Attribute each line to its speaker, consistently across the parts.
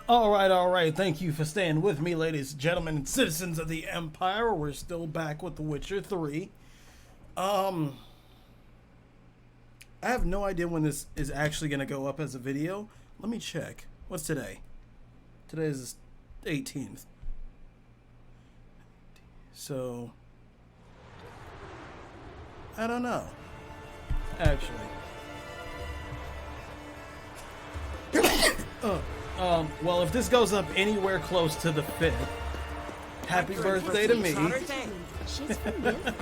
Speaker 1: All right. Thank you for staying with me, ladies, gentlemen, and citizens of the Empire. We're still back with The Witcher 3. I have no idea when this is actually going to go up as a video. Let me check. What's today? Today is the 18th. So, I don't know. Actually. Well, if this goes up anywhere close to the 5th, happy birthday to me.
Speaker 2: She's from Nilfgaard.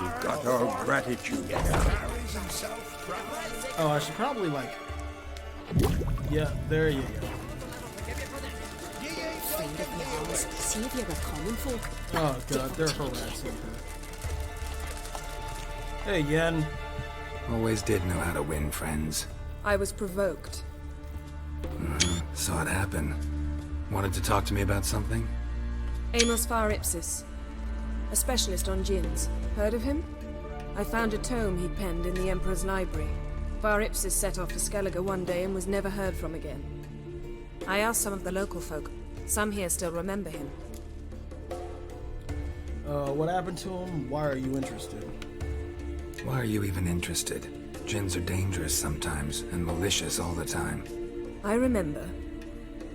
Speaker 3: You've got our gratitude.
Speaker 1: Oh, I should probably, like... Yeah, there you go.
Speaker 2: Friend of yours. See if you're a common folk.
Speaker 1: Oh, God, they're harassing her. Hey, Yen.
Speaker 4: Always did know how to win friends.
Speaker 5: I was provoked.
Speaker 4: Saw it happen. Wanted to talk to me about something?
Speaker 5: Amos Far Ipsis, a specialist on djinns. Heard of him? I found a tome he'd penned in the Emperor's library. Far Ipsis set off to Skellige one day and was never heard from again. I asked some of the local folk. Some here still remember him.
Speaker 1: What happened to him? Why are you interested?
Speaker 4: Why are you even interested? Djinns are dangerous sometimes, and malicious all the time.
Speaker 5: I remember.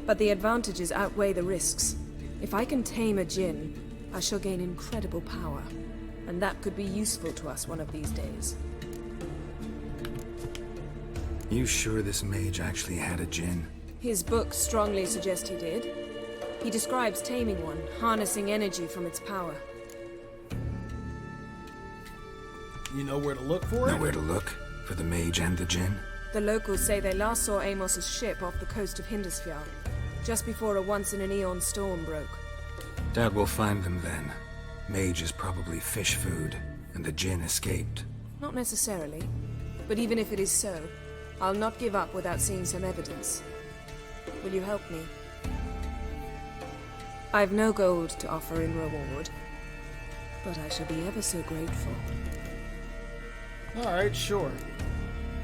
Speaker 5: But the advantages outweigh the risks. If I can tame a djinn, I shall gain incredible power. And that could be useful to us one of these days.
Speaker 4: You sure this mage actually had a djinn?
Speaker 5: His books strongly suggest he did. He describes taming one, harnessing energy from its power.
Speaker 1: You know where to look for it?
Speaker 4: Know where to look? For the mage and the djinn?
Speaker 5: The locals say they last saw Amos's ship off the coast of Hindisfjall, just before a once-in-an-eon storm broke.
Speaker 4: Doubt we'll find them then. Mage is probably fish food, and the djinn escaped.
Speaker 5: Not necessarily. But even if it is so, I'll not give up without seeing some evidence. Will you help me? I've no gold to offer in reward, but I shall be ever so grateful.
Speaker 1: Alright, sure.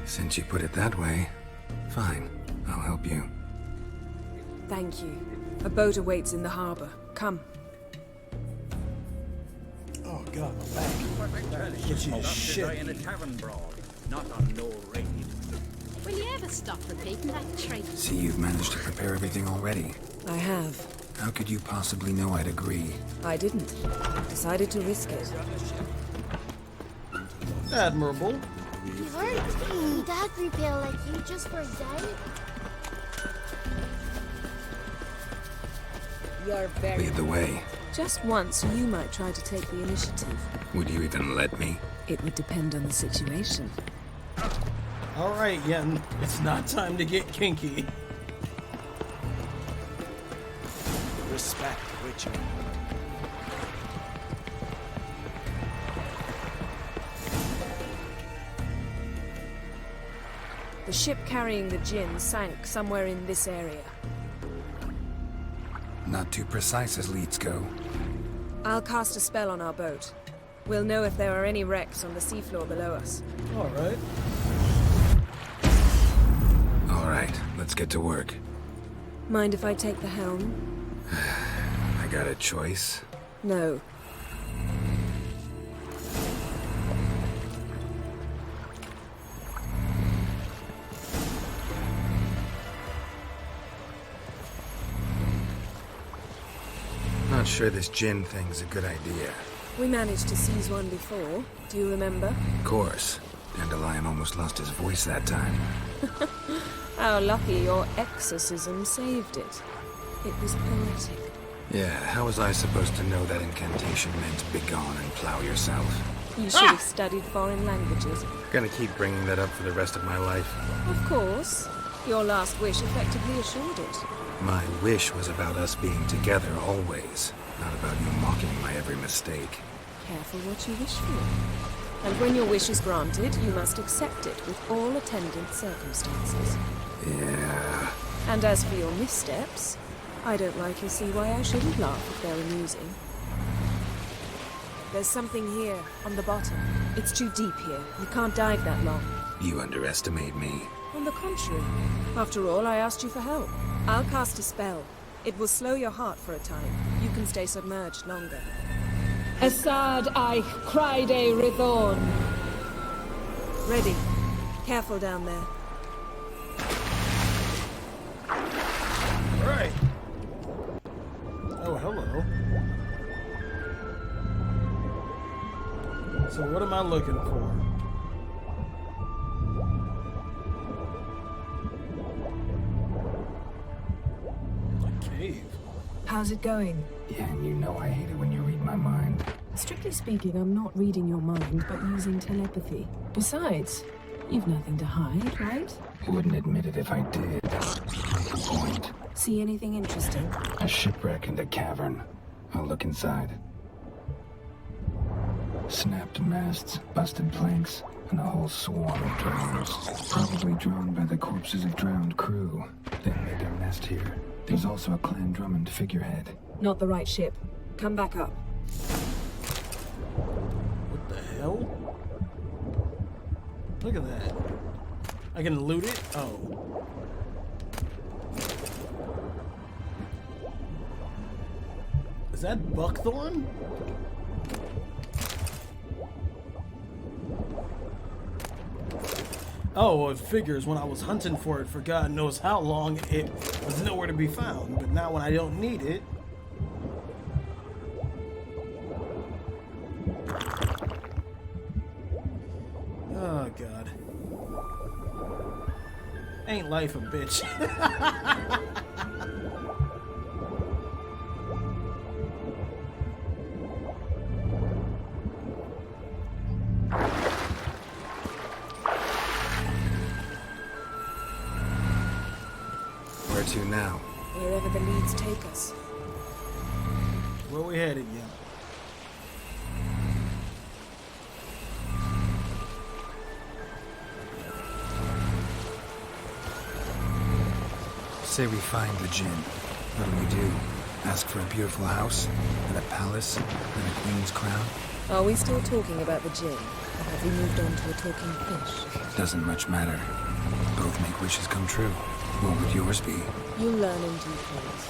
Speaker 4: Since you put it that way, fine. I'll help you.
Speaker 5: Thank you. A boat awaits in the harbor. Come.
Speaker 1: Oh God, my back. Get you shit.
Speaker 3: In a tavern brawl, not on no raid.
Speaker 2: Will you ever stop repeating that trait?
Speaker 4: See, you've managed to prepare everything already.
Speaker 5: I have.
Speaker 4: How could you possibly know I'd agree?
Speaker 5: I didn't. Decided to risk it.
Speaker 1: Admirable.
Speaker 6: You weren't need that repair like you just for a day.
Speaker 5: You're very...
Speaker 4: Lead the way.
Speaker 5: Just once, you might try to take the initiative.
Speaker 4: Would you even let me?
Speaker 5: It would depend on the situation.
Speaker 1: Alright, Yen. It's not time to get kinky.
Speaker 3: Respect, Witcher.
Speaker 5: The ship carrying the djinn sank somewhere in this area.
Speaker 4: Not too precise as leads go.
Speaker 5: I'll cast a spell on our boat. We'll know if there are any wrecks on the seafloor below us.
Speaker 1: Alright.
Speaker 4: Alright, let's get to work.
Speaker 5: Mind if I take the helm?
Speaker 4: I got a choice.
Speaker 5: No.
Speaker 4: Not sure this djinn thing's a good idea.
Speaker 5: We managed to seize one before. Do you remember?
Speaker 4: Of course. Dandelion almost lost his voice that time.
Speaker 5: How lucky your exorcism saved it. It was poetic.
Speaker 4: Yeah, how was I supposed to know that incantation meant begone and plow yourself?
Speaker 5: You should have studied foreign languages.
Speaker 4: Gonna keep bringing that up for the rest of my life.
Speaker 5: Of course. Your last wish effectively assured it.
Speaker 4: My wish was about us being together always, not about you mocking my every mistake.
Speaker 5: Careful what you wish for. And when your wish is granted, you must accept it with all attendant circumstances.
Speaker 4: Yeah.
Speaker 5: And as for your missteps, I don't rightly see why I shouldn't laugh if they're amusing. There's something here, on the bottom. It's too deep here. You can't dive that long.
Speaker 4: You underestimate me.
Speaker 5: On the contrary. After all, I asked you for help. I'll cast a spell. It will slow your heart for a time. You can stay submerged longer.
Speaker 7: Assad I Cried Rithorn.
Speaker 5: Ready. Careful down there.
Speaker 1: Right. Oh, hello. So what am I looking for? A cave.
Speaker 5: How's it going?
Speaker 4: Yeah, and you know I hate it when you read my mind.
Speaker 7: Strictly speaking, I'm not reading your mind, but using telepathy. Besides, you've nothing to hide, right?
Speaker 4: Wouldn't admit it if I did. Good point.
Speaker 5: See anything interesting?
Speaker 4: A shipwreck and a cavern. I'll look inside. Snapped masts, busted planks, and a whole swarm of drowners. Probably drawn by the corpses of drowned crew. They made their nest here. There's also a Clan Drummond figurehead.
Speaker 5: Not the right ship. Come back up.
Speaker 1: What the hell? Look at that. I can loot it? Oh. Is that buckthorn? Oh, it figures when I was hunting for it for God knows how long, it was nowhere to be found. But now when I don't need it... Oh, God. Ain't life a bitch.
Speaker 4: Where to now?
Speaker 5: Wherever the leads take us.
Speaker 1: Where we headed, yeah?
Speaker 4: Say we find the djinn. What do we do? Ask for a beautiful house, and a palace, and a queen's crown?
Speaker 5: Are we still talking about the djinn? Or have we moved on to a talking fish?
Speaker 4: Doesn't much matter. Both make wishes come true. What would yours be?
Speaker 5: You'll learn in due course.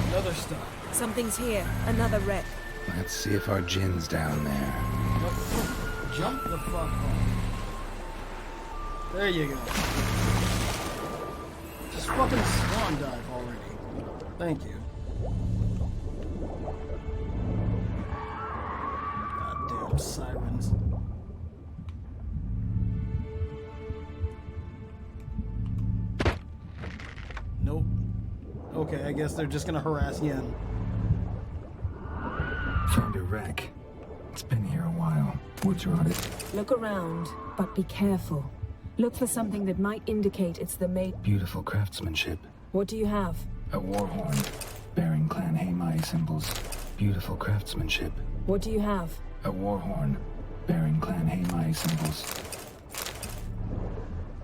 Speaker 1: Another stop.
Speaker 5: Something's here. Another wreck.
Speaker 4: Let's see if our djinn's down there.
Speaker 1: Nope. Jump the fuck off. There you go. Just fucking swan dive already. Thank you. Goddamn sirens. Nope. Okay, I guess they're just gonna harass Yen.
Speaker 4: Found a wreck. It's been here a while. What's rotted?
Speaker 7: Look around, but be careful. Look for something that might indicate it's the mate.
Speaker 4: Beautiful craftsmanship.
Speaker 7: What do you have?
Speaker 4: A war horn, bearing Clan Hamai symbols. Beautiful craftsmanship.
Speaker 7: What do you have?
Speaker 4: A war horn, bearing Clan Hamai symbols.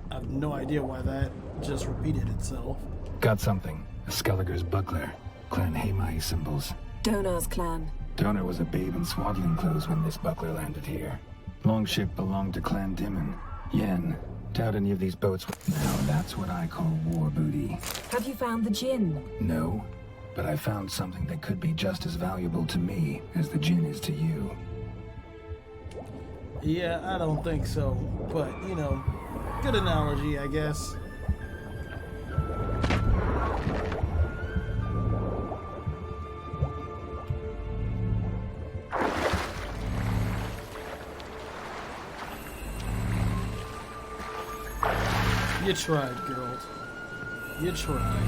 Speaker 1: I have no idea why that just repeated itself.
Speaker 4: Got something. A Skelliger's buckler, Clan Hamai symbols.
Speaker 5: Donar's clan.
Speaker 4: Donor was a babe in swaddling clothes when this buckler landed here. Longship belonged to Clan Dimon. Yen. Doubt any of these boats. Now that's what I call war booty.
Speaker 7: Have you found the djinn?
Speaker 4: No, but I found something that could be just as valuable to me as the djinn is to you.
Speaker 1: Yeah, I don't think so. But, you know, good analogy, I guess. You tried, Geralt. You tried.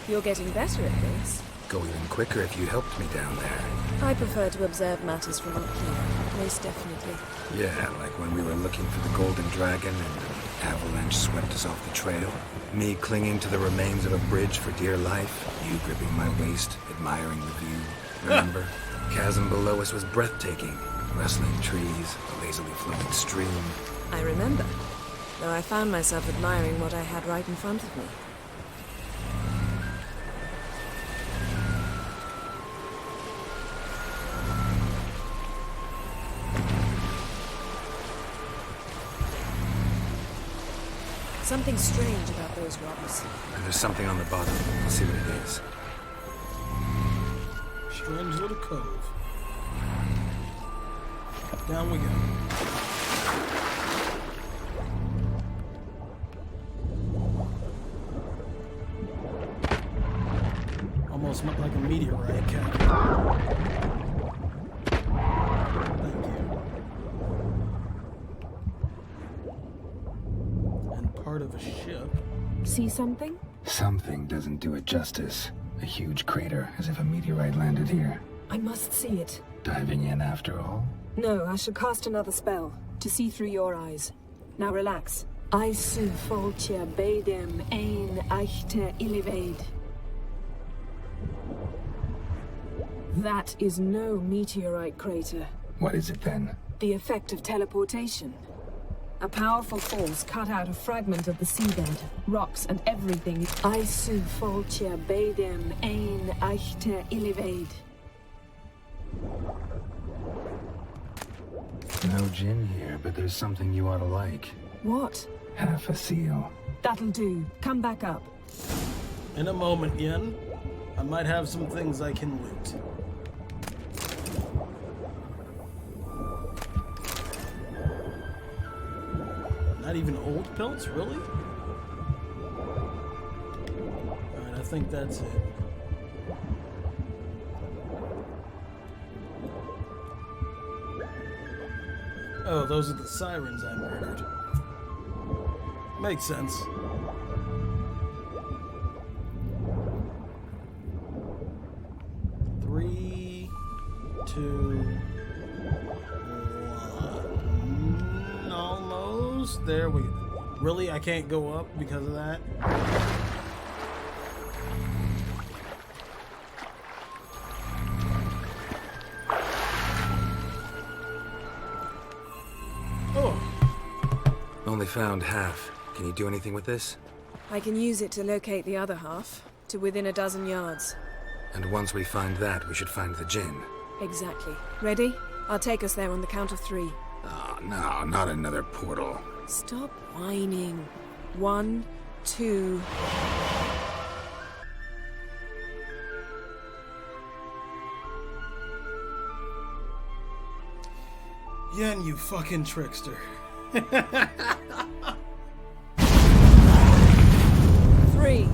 Speaker 5: You're getting better at this.
Speaker 4: Go even quicker if you helped me down there.
Speaker 5: I prefer to observe matters from up here, most definitely.
Speaker 4: Yeah, like when we were looking for the Golden Dragon and an avalanche swept us off the trail. Me clinging to the remains of a bridge for dear life. You gripping my waist, admiring the view. Remember? chasm below us was breathtaking. Rustling trees, a lazily flowing stream.
Speaker 5: I remember, though I found myself admiring what I had right in front of me. Something strange about those rocks.
Speaker 4: And there's something on the bottom. I'll see what it is.
Speaker 1: Strange little cove. Down we go. Almost looked like a meteorite, Captain. Thank you. And part of a ship.
Speaker 7: See something?
Speaker 4: Something doesn't do it justice. A huge crater, as if a meteorite landed here.
Speaker 7: I must see it.
Speaker 4: Diving in after all?
Speaker 7: No, I should cast another spell to see through your eyes. Now relax. Isu foltia bedem ein eichte illivaid. That is no meteorite crater.
Speaker 4: What is it then?
Speaker 7: The effect of teleportation. A powerful force cut out a fragment of the seabed, rocks and everything. Isu foltia bedem ein eichte illivaid.
Speaker 4: No gin here, but there's something you ought to like.
Speaker 7: What?
Speaker 4: Half a seal.
Speaker 7: That'll do. Come back up.
Speaker 1: In a moment, Yen. I might have some things I can loot. Not even old pelts, really? Alright, I think that's it. Oh, those are the sirens I murdered. Makes sense. Three, two, one. Almost. There we go. Really? I can't go up because of that?
Speaker 4: Only found half. Can you do anything with this?
Speaker 5: I can use it to locate the other half, to within a dozen yards.
Speaker 4: And once we find that, we should find the gin.
Speaker 5: Exactly. Ready? I'll take us there on the count of 3.
Speaker 4: Oh, no, not another portal.
Speaker 5: Stop whining. 1, 2...
Speaker 1: Yen, you fucking trickster.
Speaker 5: 3.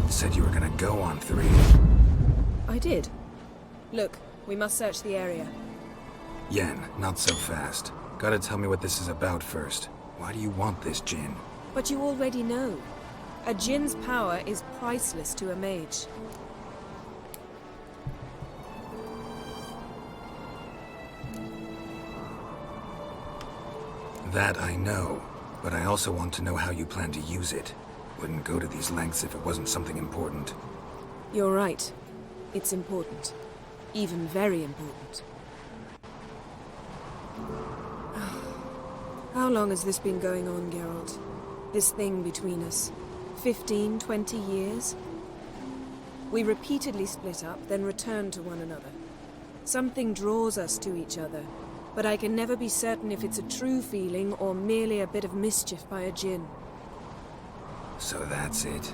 Speaker 4: Said you were gonna go on 3.
Speaker 5: I did. Look, we must search the area.
Speaker 4: Yen, not so fast. Gotta tell me what this is about first. Why do you want this gin?
Speaker 5: But you already know. A djinn's power is priceless to a mage.
Speaker 4: That I know, but I also want to know how you plan to use it. Wouldn't go to these lengths if it wasn't something important.
Speaker 5: You're right. It's important. Even very important. How long has this been going on, Geralt? This thing between us? 15, 20 years? We repeatedly split up, then returned to one another. Something draws us to each other, but I can never be certain if it's a true feeling or merely a bit of mischief by a djinn.
Speaker 4: So that's it.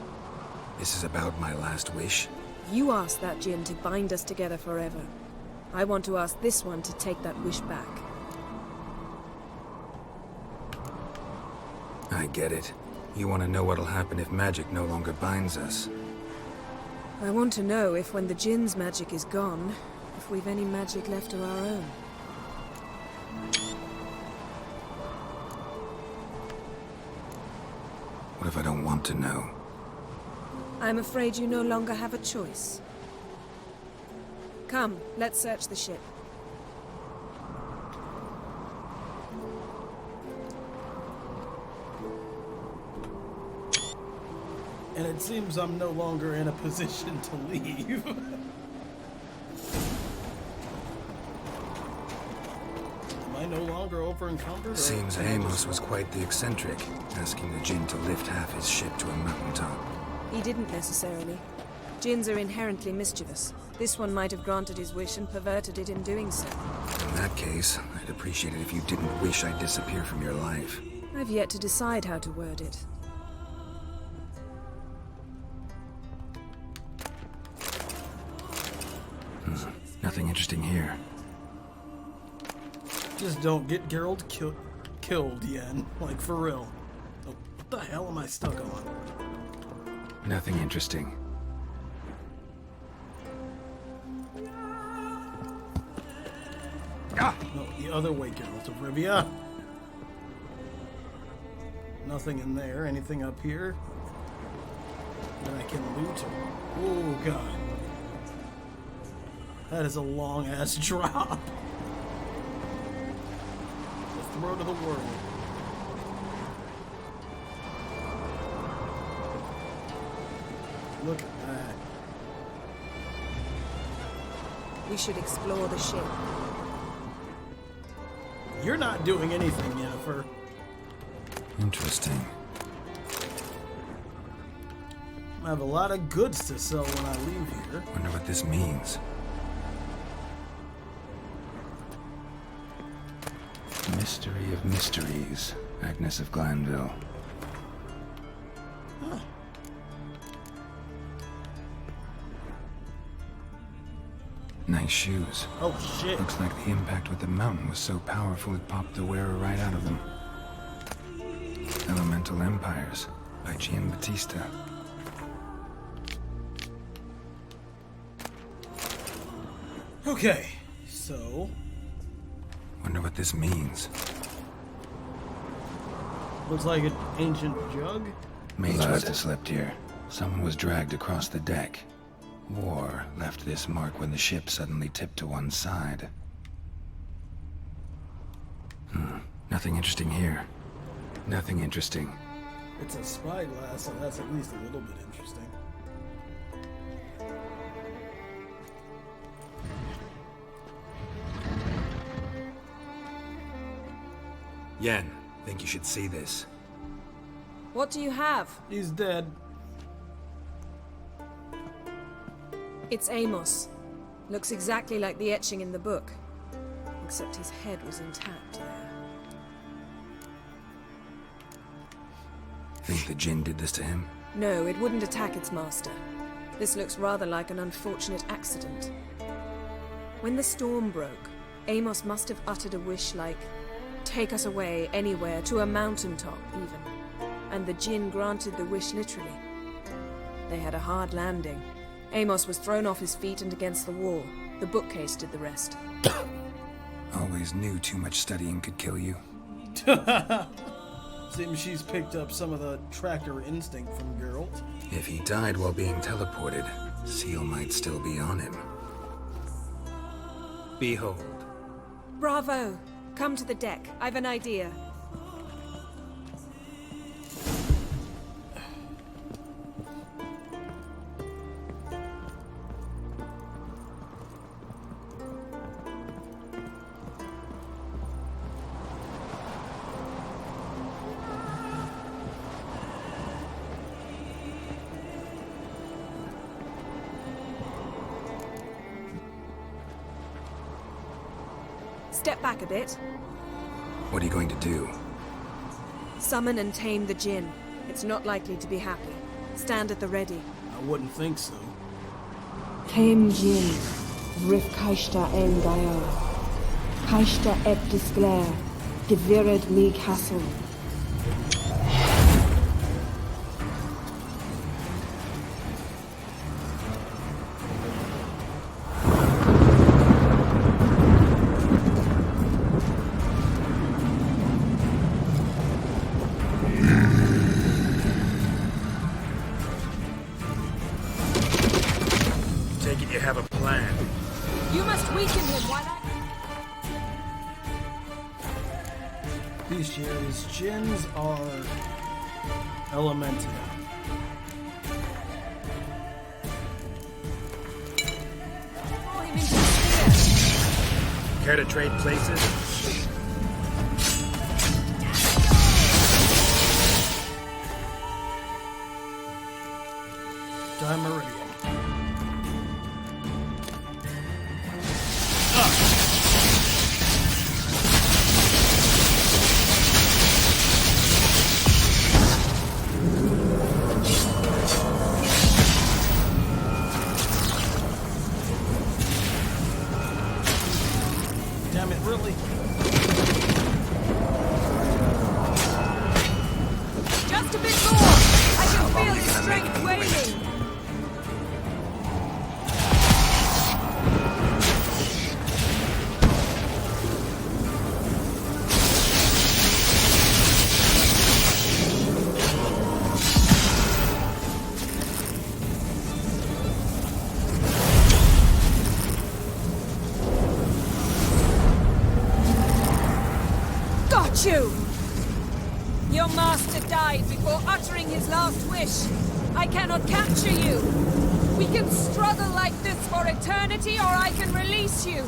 Speaker 4: This is about my last wish?
Speaker 5: You asked that djinn to bind us together forever. I want to ask this one to take that wish back.
Speaker 4: I get it. You want to know what'll happen if magic no longer binds us.
Speaker 5: I want to know if when the djinn's magic is gone, if we've any magic left of our own.
Speaker 4: What if I don't want to know?
Speaker 5: I'm afraid you no longer have a choice. Come, let's search the ship.
Speaker 1: And it seems I'm no longer in a position to leave. no longer over encumbered?
Speaker 4: Seems Amos was quite the eccentric, asking the Jinn to lift half his ship to a mountaintop.
Speaker 5: He didn't necessarily. Jinns are inherently mischievous. This one might have granted his wish and perverted it in doing so.
Speaker 4: In that case, I'd appreciate it if you didn't wish I'd disappear from your life.
Speaker 5: I've yet to decide how to word it.
Speaker 4: Nothing interesting here.
Speaker 1: Just don't get Geralt killed, Yen. Like, for real. Oh, what the hell am I stuck on?
Speaker 4: Nothing interesting.
Speaker 1: No, the other way, Geralt of Rivia. Nothing in there. Anything up here that I can loot? Oh, God. That is a long-ass drop. The throat of the world. Look at that.
Speaker 5: We should explore the ship.
Speaker 1: You're not doing anything, Yennifer.
Speaker 4: Interesting.
Speaker 1: I have a lot of goods to sell when I leave here.
Speaker 4: Wonder what this means. Mystery of mysteries. Agnes of Glanville.
Speaker 1: Huh.
Speaker 4: Nice shoes.
Speaker 1: Oh, shit.
Speaker 4: Looks like the impact with the mountain was so powerful it popped the wearer right out of them. Elemental Empires by Giambattista.
Speaker 1: Okay, so
Speaker 4: Wonder what this means.
Speaker 1: looks like an ancient jug.
Speaker 4: Mage must have slept here. Someone was dragged across the deck. War left this mark when the ship suddenly tipped to one side. Nothing interesting here. Nothing interesting.
Speaker 1: It's a spyglass, so that's at least a little bit interesting.
Speaker 4: Yen, think you should see this.
Speaker 5: What do you have?
Speaker 1: He's dead.
Speaker 5: It's Amos. Looks exactly like the etching in the book. Except his head was intact there.
Speaker 4: Think the Jinn did this to him?
Speaker 5: No, it wouldn't attack its master. This looks rather like an unfortunate accident. When the storm broke, Amos must have uttered a wish like, "Take us away, anywhere, to a mountaintop, even." And the Jinn granted the wish literally. They had a hard landing. Amos was thrown off his feet and against the wall. The bookcase did the rest.
Speaker 4: Always knew too much studying could kill you.
Speaker 1: Seems she's picked up some of the tracker instinct from Geralt.
Speaker 4: If he died while being teleported, Seal might still be on him. Behold.
Speaker 5: Bravo! Come to the deck. I've an idea. Step back a bit.
Speaker 4: What are you going to do?
Speaker 5: Summon and tame the Jinn. It's not likely to be happy. Stand at the ready.
Speaker 1: I wouldn't think so.
Speaker 7: Tame Jinn, Rif Kaishta en Gaia. Kaishta et Disglair, Devirid me Castle.
Speaker 4: Take it you have a plan.
Speaker 5: You must weaken him while
Speaker 1: These years, Jinns are elemental.
Speaker 5: throw him into the sphere.
Speaker 4: Care to trade places?
Speaker 1: Dry Meridian. Damn it, really?
Speaker 5: Just a bit more! I can feel his strength waning! Got you! Your master died before uttering his last wish. I cannot capture you. We can struggle like this for eternity, or I can release you.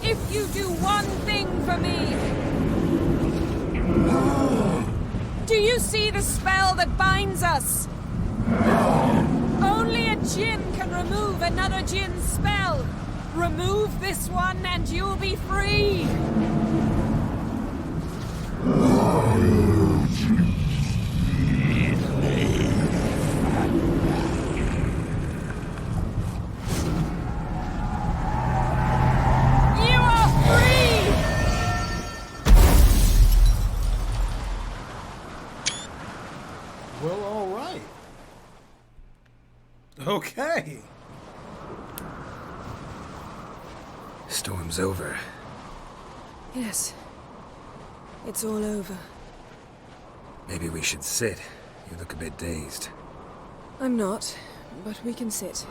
Speaker 5: If you do one thing for me. Do you see the spell that binds us? Only a djinn can remove another djinn's spell. Remove this one and you'll be free. You are free!
Speaker 1: Well, all right. Okay.
Speaker 4: Storm's over.
Speaker 5: Yes. It's all over.
Speaker 4: Maybe we should sit. You look a bit dazed.
Speaker 5: I'm not, but we can sit.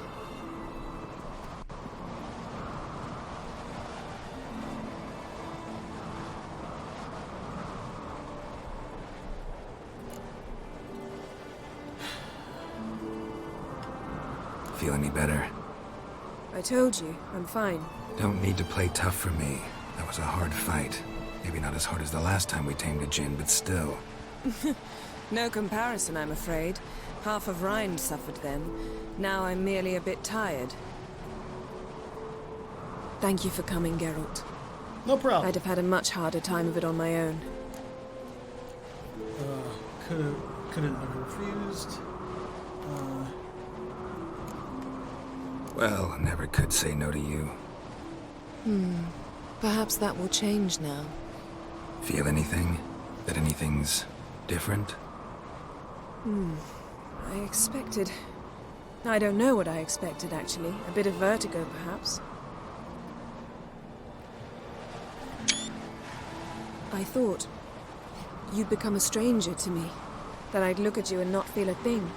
Speaker 4: Feel any better?
Speaker 5: I told you, I'm fine.
Speaker 4: Don't need to play tough for me. That was a hard fight. Maybe not as hard as the last time we tamed a djinn, but still.
Speaker 5: No comparison, I'm afraid. Half of Rhind suffered then. Now I'm merely a bit tired. Thank you for coming, Geralt.
Speaker 1: No problem.
Speaker 5: I'd have had a much harder time of it on my own.
Speaker 1: Couldn't have refused.
Speaker 4: Well, never could say no to you.
Speaker 5: Perhaps that will change now.
Speaker 4: Feel anything? That anything's different?
Speaker 5: I expected... I don't know what I expected, actually. A bit of vertigo, perhaps. I thought you'd become a stranger to me. That I'd look at you and not feel a thing.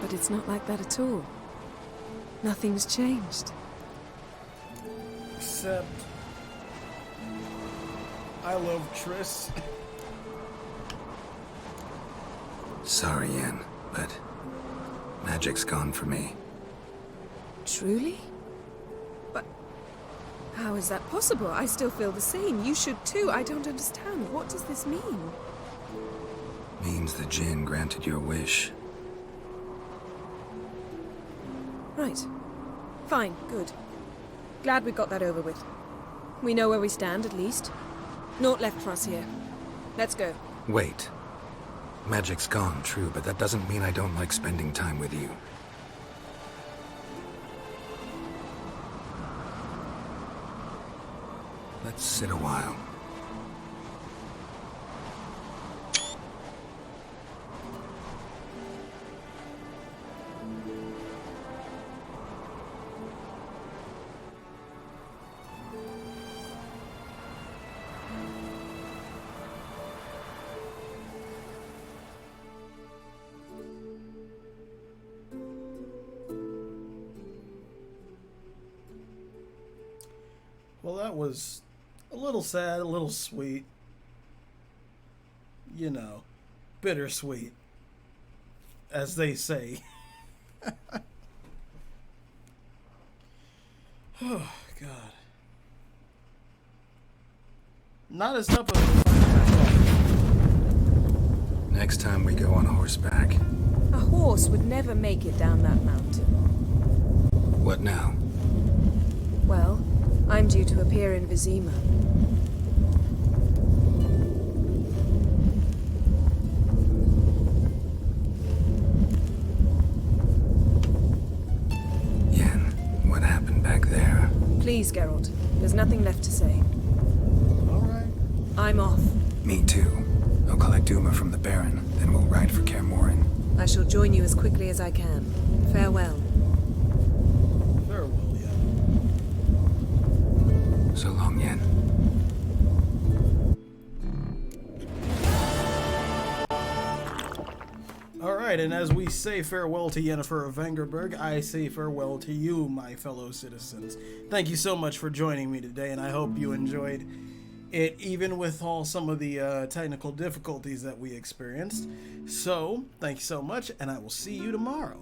Speaker 5: But it's not like that at all. Nothing's changed.
Speaker 1: Except... I love Triss.
Speaker 4: Sorry, Yen, but magic's gone for me.
Speaker 5: Truly? But how is that possible? I still feel the same. You should too. I don't understand. What does this mean?
Speaker 4: Means the djinn granted your wish.
Speaker 5: Right. Fine. Good. Glad we got that over with. We know where we stand, at least. Naught left for us here. Let's go.
Speaker 4: Wait. Magic's gone, true, but that doesn't mean I don't like spending time with you. Let's sit a while.
Speaker 1: Well, that was a little sad, a little sweet. You know, bittersweet, as they say. Oh, God. Not as tough as...
Speaker 4: Next time we go on horseback,
Speaker 5: A horse would never make it down that mountain.
Speaker 4: What now?
Speaker 5: Well, I'm due to appear in Vizima.
Speaker 4: Yen, what happened back there?
Speaker 5: Please, Geralt. There's nothing left to say.
Speaker 1: Alright.
Speaker 5: I'm off.
Speaker 4: Me too. I'll collect Uma from the Baron, then we'll ride for Kaer Morhen.
Speaker 5: I shall join you as quickly as I can. Farewell.
Speaker 1: Farewell, yeah.
Speaker 4: So long, Yen.
Speaker 1: Alright, and as we say farewell to Yennifer of Vengerberg, I say farewell to you, my fellow citizens. Thank you so much for joining me today, and I hope you enjoyed it, even with all some of the technical difficulties that we experienced. So, thank you so much, and I will see you tomorrow.